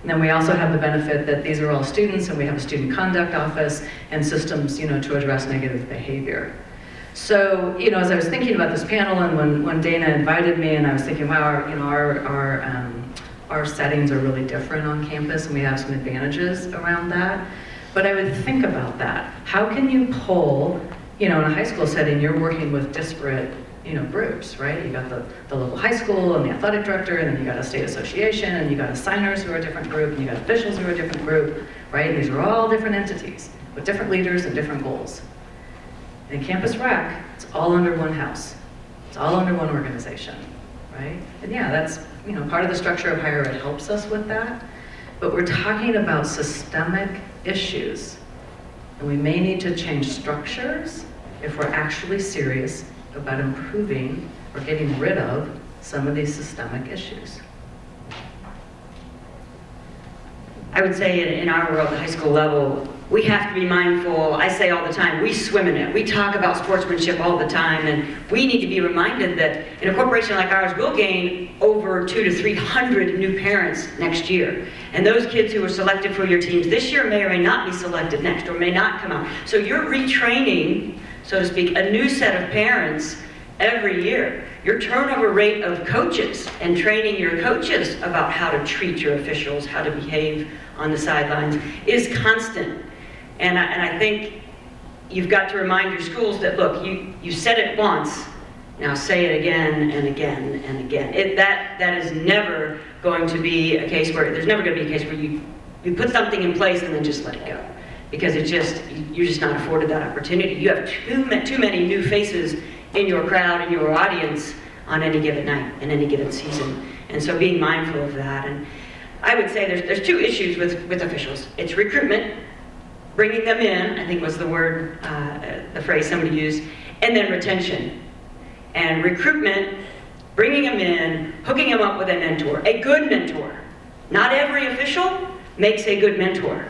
And then we also have the benefit that these are all students, and we have a student conduct office and systems, to address negative behavior. So, as I was thinking about this panel, and when Dana invited me, and I was thinking, wow, our settings are really different on campus, and we have some advantages around that. But I would think about that. How can you pull, in a high school setting, you're working with disparate, groups, right? You got the local high school and the athletic director, and then you got a state association, and you got assigners who are a different group, and you got officials who are a different group, right? And these are all different entities with different leaders and different goals. In campus rec, it's all under one house. It's all under one organization, right? And yeah, that's, part of the structure of higher ed helps us with that, but we're talking about systemic issues, and we may need to change structures if we're actually serious about improving or getting rid of some of these systemic issues. I would say in our world, the high school level, we have to be mindful. I say all the time, we swim in it. We talk about sportsmanship all the time, and we need to be reminded that in a corporation like ours, we'll gain over 200 to 300 new parents next year. And those kids who were selected for your teams this year may or may not be selected next, or may not come out. So you're retraining, so to speak, a new set of parents every year. Your turnover rate of coaches and training your coaches about how to treat your officials, how to behave on the sidelines is constant. And I think you've got to remind your schools that, look, you said it once, Now say it again and again and again. That is never going to be a case where, there's never going to be a case where you put something in place and then just let it go. Because you're just not afforded that opportunity. You have too many new faces in your crowd, in your audience on any given night, in any given season. And so being mindful of that. And I would say there's two issues with officials. It's recruitment, bringing them in, I think was the word, the phrase somebody used, and then retention. And recruitment, bringing them in, hooking them up with a mentor, a good mentor. Not every official makes a good mentor.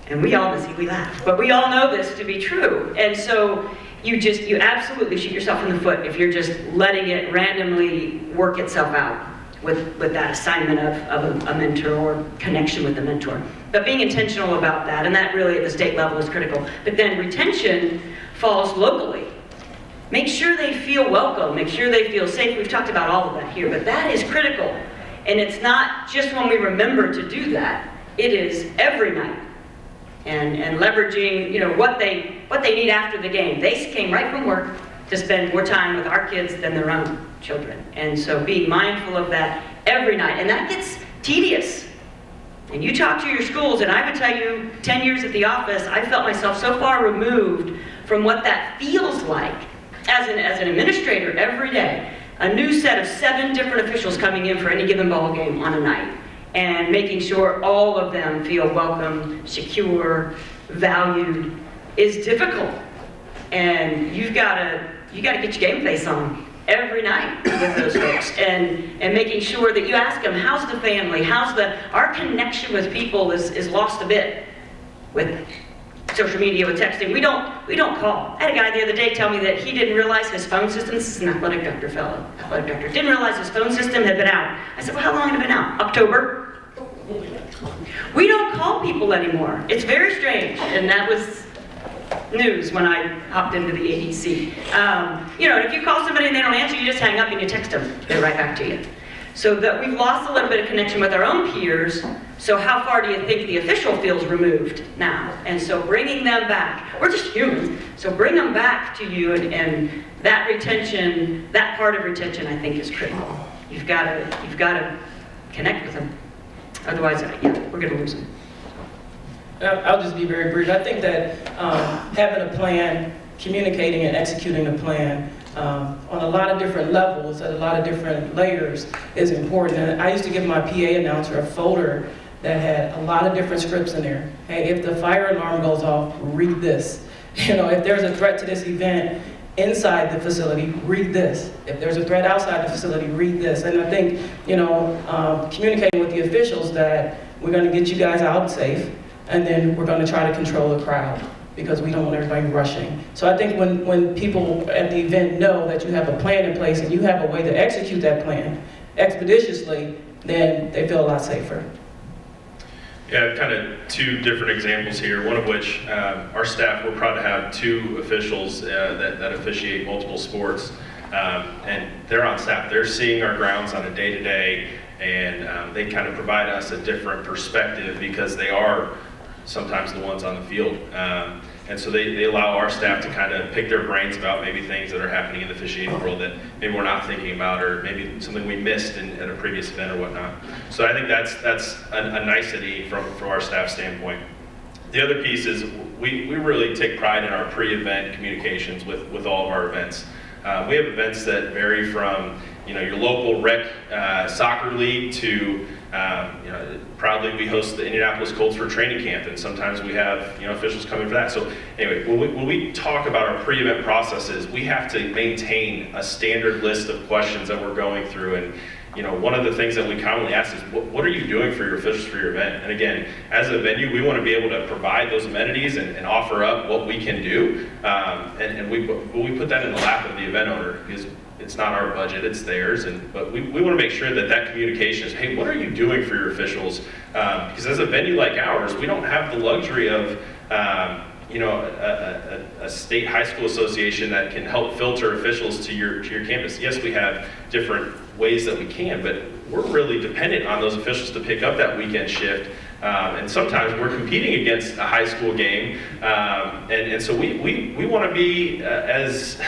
And we laugh, but we all know this to be true. And so you absolutely shoot yourself in the foot if you're just letting it randomly work itself out with that assignment of a mentor or connection with the mentor. But being intentional about that, and that really at the state level is critical. But then retention falls locally. Make sure they feel welcome, make sure they feel safe. We've talked about all of that here, but that is critical. And it's not just when we remember to do that, it is every night. And leveraging, what they need after the game. They came right from work to spend more time with our kids than their own children. And so being mindful of that every night. And that gets tedious. And you talk to your schools, and I would tell you, 10 years at the office, I felt myself so far removed from what that feels like as an administrator every day. A new set of 7 different officials coming in for any given ball game on a night. And making sure all of them feel welcome, secure, valued is difficult. And you've got to get your game face on every night with those folks, and making sure that you ask them, how's the family? Our connection with people is lost a bit with social media, with texting. We don't call. I had a guy the other day tell me that he didn't realize his phone system, this is an athletic doctor fellow, didn't realize his phone system had been out. I said, well, how long had it been out? October. We don't call people anymore. It's very strange, and that was news when I hopped into the ADC. If you call somebody and they don't answer, you just hang up and you text them. They're right back to you. So that we've lost a little bit of connection with our own peers. So how far do you think the official feels removed now? And so bringing them back, we're just humans, so bring them back to you, and that retention, that part of retention I think is critical. You've got to connect with them. Otherwise, we're going to lose them. I'll just be very brief. I think that having a plan, communicating and executing the plan on a lot of different levels, at a lot of different layers is important. And I used to give my PA announcer a folder that had a lot of different scripts in there. Hey, if the fire alarm goes off, read this. If there's a threat to this event inside the facility, read this. If there's a threat outside the facility, read this. And I think, communicating with the officials that we're going to get you guys out safe, and then we're going to try to control the crowd because we don't want everybody rushing. So I think when people at the event know that you have a plan in place and you have a way to execute that plan expeditiously, then they feel a lot safer. Yeah, kind of 2 different examples here, one of which our staff, we're proud to have 2 officials that officiate multiple sports, and they're on staff. They're seeing our grounds on a day-to-day, and they kind of provide us a different perspective because they are sometimes the ones on the field. And so they allow our staff to kind of pick their brains about maybe things that are happening in the officiating world that maybe we're not thinking about, or maybe something we missed at a previous event or whatnot. So I think that's a nicety from our staff standpoint. The other piece is we really take pride in our pre-event communications with all of our events. We have events that vary from your local rec soccer league to proudly we host the Indianapolis Colts for training camp, and sometimes we have officials coming for that. So anyway, when we talk about our pre-event processes, we have to maintain a standard list of questions that we're going through. And one of the things that we commonly ask is, what are you doing for your officials for your event? And again, as a venue, we want to be able to provide those amenities and offer up what we can do. And we put that in the lap of the event owner, because it's not our budget, it's theirs. But we want to make sure that communication is, hey, what are you doing for your officials? Because as a venue like ours, we don't have the luxury of a state high school association that can help filter officials to your campus. Yes, we have different ways that we can, but we're really dependent on those officials to pick up that weekend shift. And sometimes we're competing against a high school game. And so we want to be as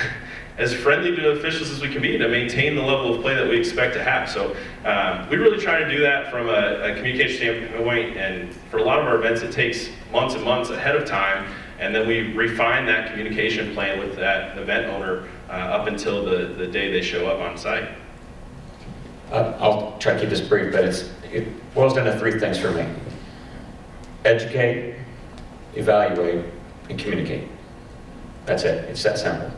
as friendly to officials as we can be to maintain the level of play that we expect to have. So we really try to do that from a communication standpoint, and for a lot of our events it takes months and months ahead of time, and then we refine that communication plan with that event owner up until the day they show up on site. I'll try to keep this brief, but it boils down to 3 things for me. Educate, evaluate, and communicate. That's it. It's that simple.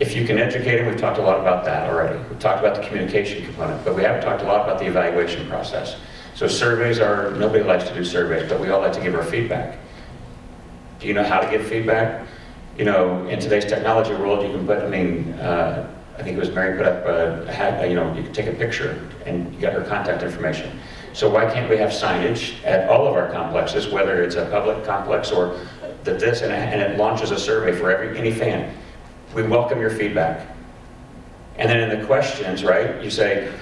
If you can educate them, we've talked a lot about that already. We've talked about the communication component, but we haven't talked a lot about the evaluation process. So surveys nobody likes to do surveys, but we all like to give our feedback. Do you know how to give feedback? You know, in today's technology world, you can put, I think it was Mary put up you can take a picture and you got her contact information. So why can't we have signage at all of our complexes, whether it's a public complex or and it launches a survey for any fan. We welcome your feedback. And then in the questions, right, you say,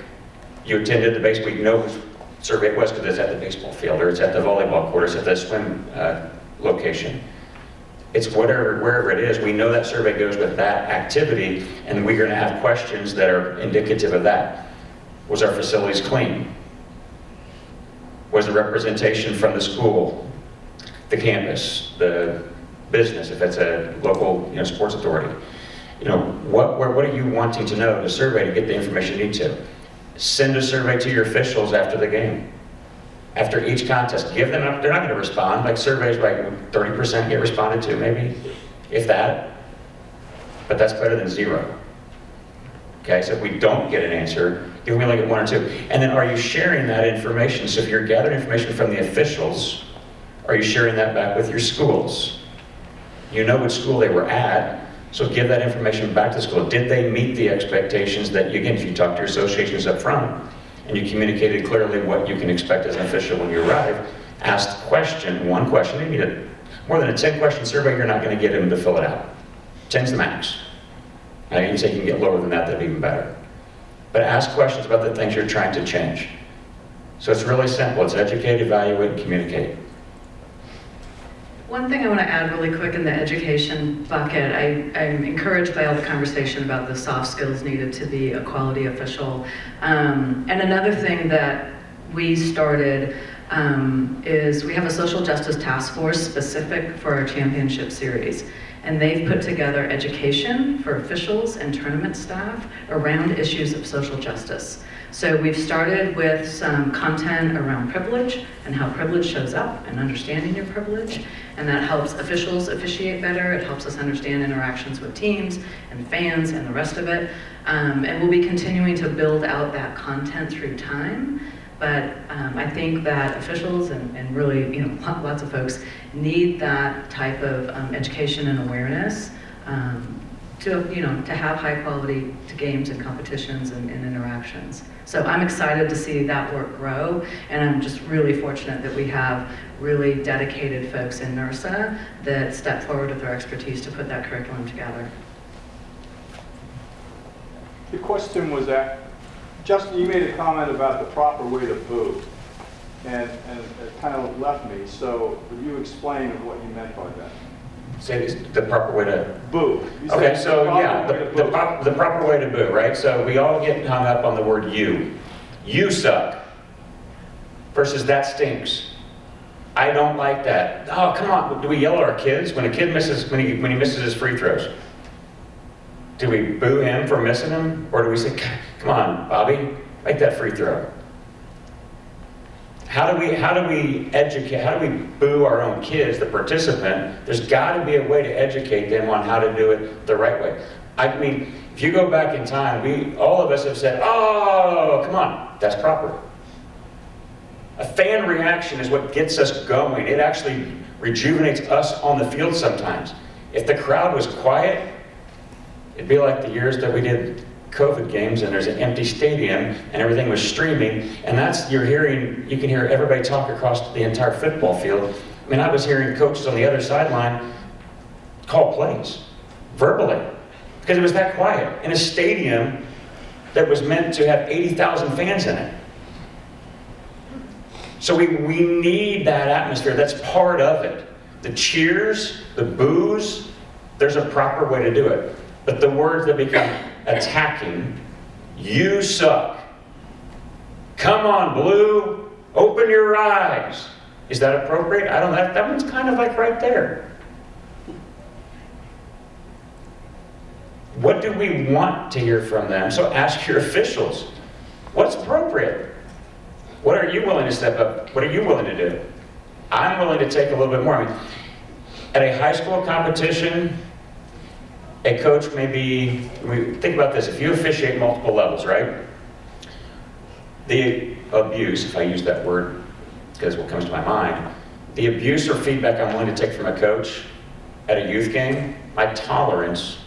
you attended the baseball, you know whose survey it was because it's at the baseball field, or it's at the volleyball court, or it's at the swim location. It's wherever it is, we know that survey goes with that activity, and we're gonna have questions that are indicative of that. Was our facilities clean? Was the representation from the school, the campus, the business, if it's a local sports authority? What are you wanting to know to survey to get the information you need to? Send a survey to your officials after the game. After each contest, give them, they're not going to respond, like surveys, like 30% get responded to, maybe, if that. But that's better than 0. Okay, so if we don't get an answer, give me like 1 or 2. And then are you sharing that information? So if you're gathering information from the officials, are you sharing that back with your schools? You know which school they were at, so give that information back to the school. Did they meet the expectations that, again, if you talk to your associations up front, and you communicated clearly what you can expect as an official when you arrive, ask the question, 1 question, you need more than a 10-question survey, you're not going to get them to fill it out. 10's the max. I even say you can get lower than that, that'd be even better. But ask questions about the things you're trying to change. So it's really simple, it's educate, evaluate, and communicate. One thing I want to add really quick in the education bucket, I'm encouraged by all the conversation about the soft skills needed to be a quality official. And another thing that we started is we have a social justice task force specific for our championship series. And they've put together education for officials and tournament staff around issues of social justice. So we've started with some content around privilege and how privilege shows up and understanding your privilege. And that helps officials officiate better. It helps us understand interactions with teams and fans and the rest of it. And we'll be continuing to build out that content through time. But I think that officials and really, lots of folks need that type of education and awareness to have high quality games and competitions and interactions. So I'm excited to see that work grow, and I'm just really fortunate that we have really dedicated folks in NERSA that step forward with their expertise to put that curriculum together. The question was that, Justin, you made a comment about the proper way to boo, and it kind of left me, so would you explain what you meant by that? Say the proper way to boo. Okay, so yeah, the proper way to boo, right? So we all get hung up on the word you. You suck versus that stinks. I don't like that. Oh, come on. Do we yell at our kids when a kid misses, when he misses his free throws? Do we boo him for missing them? Or do we say, come on, Bobby, make that free throw? How do we educate, how do we boo our own kids, the participant? There's got to be a way to educate them on how to do it the right way. I mean, if you go back in time, all of us have said, oh, come on, that's proper. A fan reaction is what gets us going. It actually rejuvenates us on the field sometimes. If the crowd was quiet, it'd be like the years that we did COVID games and there's an empty stadium and everything was streaming, and you can hear everybody talk across the entire football field. I mean, I was hearing coaches on the other sideline call plays verbally because it was that quiet in a stadium that was meant to have 80,000 fans in it. So we need that atmosphere. That's part of it. The cheers, the boos, there's a proper way to do it. But the words that become attacking, you suck. Come on, Blue, open your eyes. Is that appropriate? I don't know. That one's kind of like right there. What do we want to hear from them? So ask your officials, what's appropriate? What are you willing to step up? What are you willing to do? I'm willing to take a little bit more. I mean, at a high school competition, a coach may be, think about this, if you officiate multiple levels, right? The abuse, if I use that word, because what comes to my mind, the abuse or feedback I'm willing to take from a coach at a youth game, my tolerance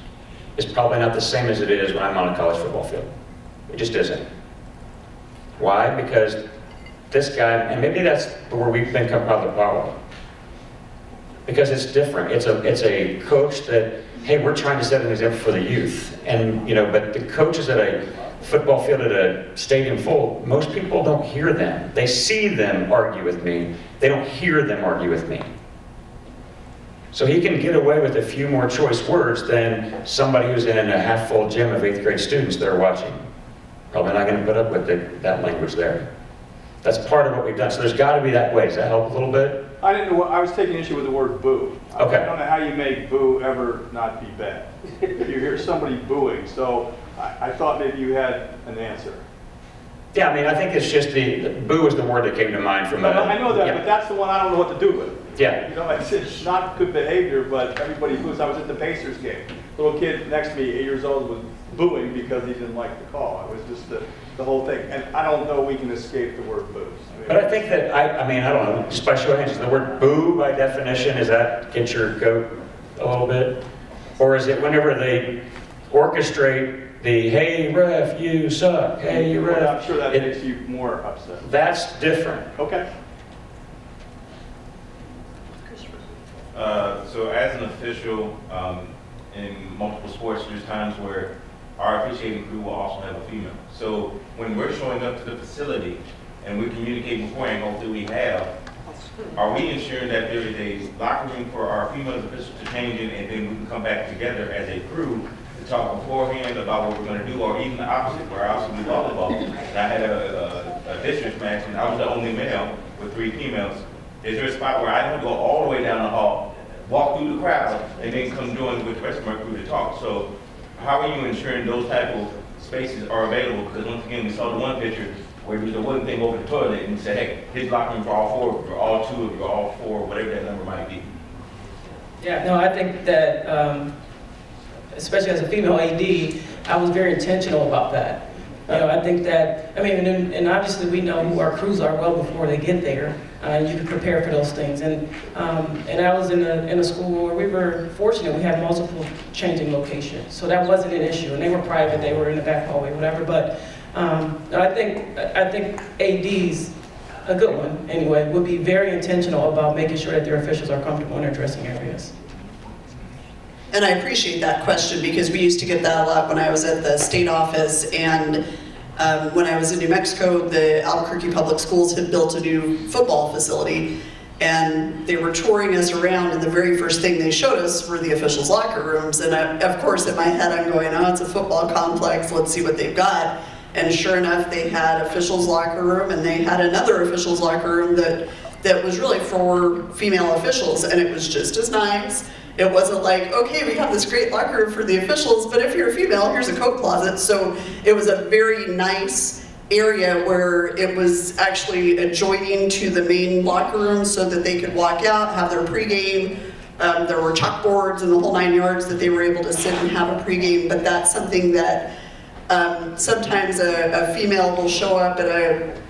is probably not the same as it is when I'm on a college football field. It just isn't. Why? Because this guy, and maybe that's where we've been part of the problem. Because it's different. It's a coach that, hey, we're trying to set an example for the youth. And, but the coaches at a football field at a stadium full, most people don't hear them. They see them argue with me. They don't hear them argue with me. So he can get away with a few more choice words than somebody who's in a half-full gym of 8th grade students that are watching. Probably not going to put up with that language there. That's part of what we've done. So there's got to be that way. Does that help a little bit? I didn't know, I was taking issue with the word boo. Okay. I don't know how you make boo ever not be bad. If you hear somebody booing, so I thought maybe you had an answer. Yeah, I mean, I think it's just the boo is the word that came to mind from I know that, yeah. but that's the one I don't know what to do with. Yeah. It's not good behavior, but everybody boos. I was at the Pacers game. Little kid next to me, 8 years old, was booing because he didn't like the call. It was just the whole thing. And I don't know we can escape the word boos. But I think that, I don't know, just by show of hands, is the word boo by definition, does that get your goat a little bit? Or is it whenever they orchestrate the, hey ref, you suck, hey you ref? I'm sure that makes you more upset. That's different. Okay. So as an official in multiple sports, there's times where our officiating crew will also have a female. So when we're showing up to the facility and we communicate beforehand, hopefully we have, are we ensuring that there is a locker room for our female officials to change in, and then we can come back together as a crew to talk beforehand about what we're going to do, or even the opposite, where I also do volleyball. And I had a district match, and I was the only male with 3 females. Is there a spot where I don't go all the way down the hall, walk through the crowd, and then come join with the rest of my crew to talk? So how are you ensuring those type of spaces are available? Because once again, we saw the one picture where there was a wooden thing over the toilet and said, hey, his locker room for all 4 of you, or all 2 of you, or all 4, whatever that number might be. Yeah, no, I think that, especially as a female AD, I was very intentional about that. I think that, and obviously we know who our crews are well before they get there. You can prepare for those things. And I was in a school where we were fortunate. We had multiple changing locations. So that wasn't an issue. And they were private, they were in the back hallway, whatever. But I think ADs, a good one anyway, would be very intentional about making sure that their officials are comfortable in their dressing areas. And I appreciate that question because we used to get that a lot when I was at the state office, and when I was in New Mexico, the Albuquerque Public Schools had built a new football facility, and they were touring us around, and the very first thing they showed us were the officials' locker rooms. And of course, in my head, I'm going, oh, it's a football complex, let's see what they've got. And sure enough, they had officials' locker room, and they had another officials' locker room that was really for female officials, and it was just as nice. It wasn't like, okay, we have this great locker room for the officials, but if you're a female, here's a coat closet. So it was a very nice area where it was actually adjoining to the main locker room so that they could walk out, have their pregame. There were chalkboards and the whole 9 yards that they were able to sit and have a pregame, but that's something that sometimes a female will show up at a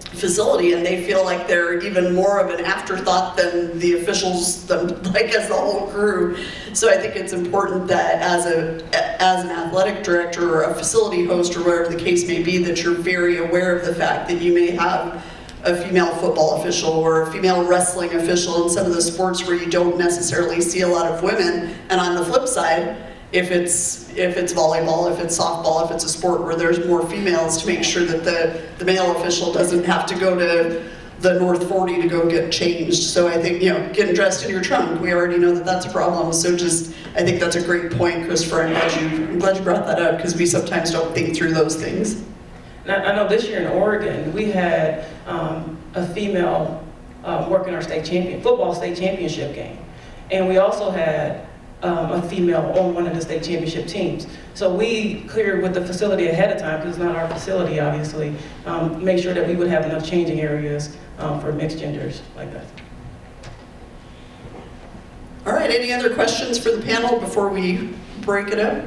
facility and they feel like they're even more of an afterthought than the officials, like as the whole crew. So I think it's important that as an athletic director or a facility host or whatever the case may be, that you're very aware of the fact that you may have a female football official or a female wrestling official in some of the sports where you don't necessarily see a lot of women. And on the flip side, if it's volleyball, if it's softball, if it's a sport where there's more females, to make sure that the male official doesn't have to go to the North 40 to go get changed. So I think, getting dressed in your trunk, we already know that that's a problem. So I think that's a great point, Christopher. I'm glad you brought that up, because we sometimes don't think through those things. Now, I know this year in Oregon, we had a female working our football state championship game. And we also had a female on one of the state championship teams. So we cleared with the facility ahead of time, because it's not our facility, obviously, make sure that we would have enough changing areas for mixed genders like that. All right, any other questions for the panel before we break it up?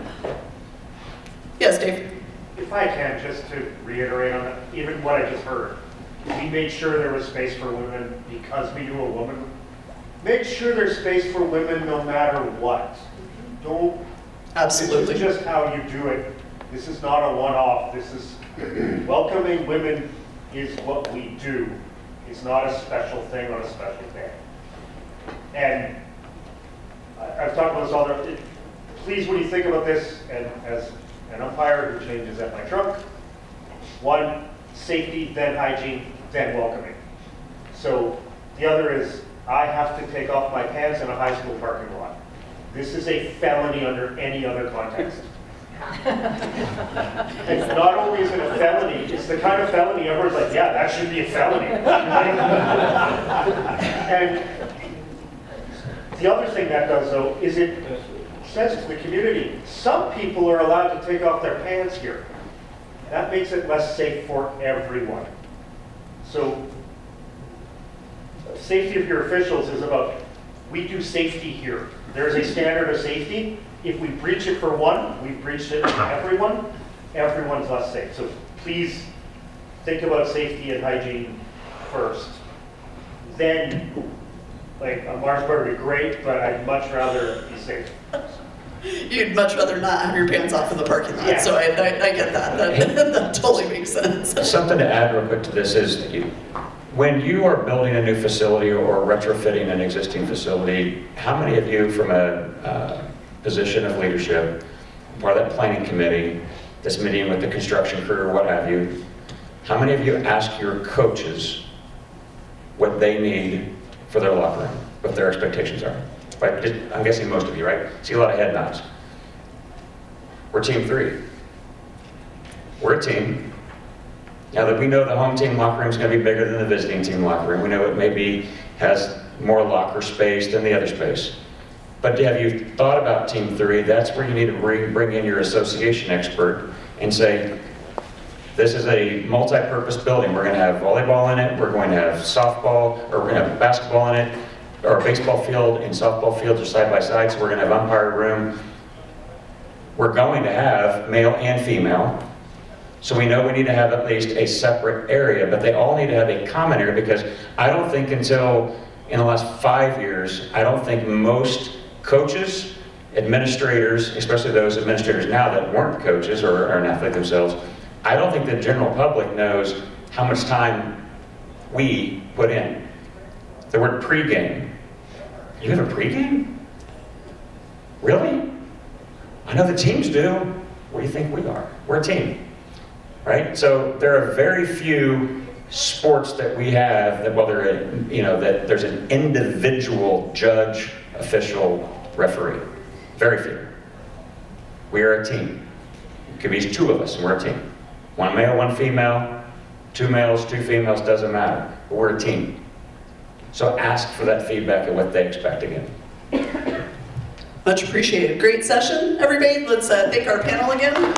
Yes, Dave? If I can, just to reiterate on it, even what I just heard, we made sure there was space for women because we do a woman. Make sure there's space for women no matter what. Don't. Absolutely. This is just how you do it. This is not a one-off. This is welcoming women is what we do. It's not a special thing on a special day. And I've talked about this all the time. Please, when you think about this, and as an umpire who changes at my trunk, one, safety, then hygiene, then welcoming. So the other is, I have to take off my pants in a high school parking lot. This is a felony under any other context. And not only is it a felony, it's the kind of felony everyone's like, yeah, that should be a felony. And the other thing that does, though, is it says to the community, some people are allowed to take off their pants here. That makes it less safe for everyone. So safety of your officials is about, we do safety here. There's a standard of safety. If we breach it for one, we've breached it for everyone. Everyone's less safe. So please think about safety and hygiene first. Then, like, a Mars bar would be great, but I'd much rather be safe. You'd much rather not have your pants off in the parking lot, Yeah. so I get that. That totally makes sense. Something to add real quick to this is, when you are building a new facility or retrofitting an existing facility, how many of you from a position of leadership, part of that planning committee, that's meeting with the construction crew or what have you, how many of you ask your coaches what they need for their locker room, what their expectations are? Right? I'm guessing most of you, right? See a lot of head nods. We're team 3. We're a team. Now that we know the home team locker room is going to be bigger than the visiting team locker room, we know it maybe has more locker space than the other space. But have you thought about team 3? That's where you need to bring in your association expert and say, this is a multi-purpose building. We're going to have volleyball in it, we're going to have softball, or we're going to have basketball in it, or a baseball field and softball fields are side by side, so we're going to have umpire room. We're going to have male and female. So we know we need to have at least a separate area, but they all need to have a common area, because I don't think until in the last 5 years, I don't think most coaches, administrators, especially those administrators now that weren't coaches or are an athlete themselves, I don't think the general public knows how much time we put in. The word pregame. You have a pregame? Really? I know the teams do. What do you think we are? We're a team. Right? So there are very few sports that we have that, whether that there's an individual judge, official, referee. Very few. We are a team. It could be 2 of us, and we're a team. 1 male, 1 female, 2 males, 2 females, doesn't matter. But we're a team. So ask for that feedback and what they expect again. Much appreciated. Great session, everybody. Let's thank our panel again.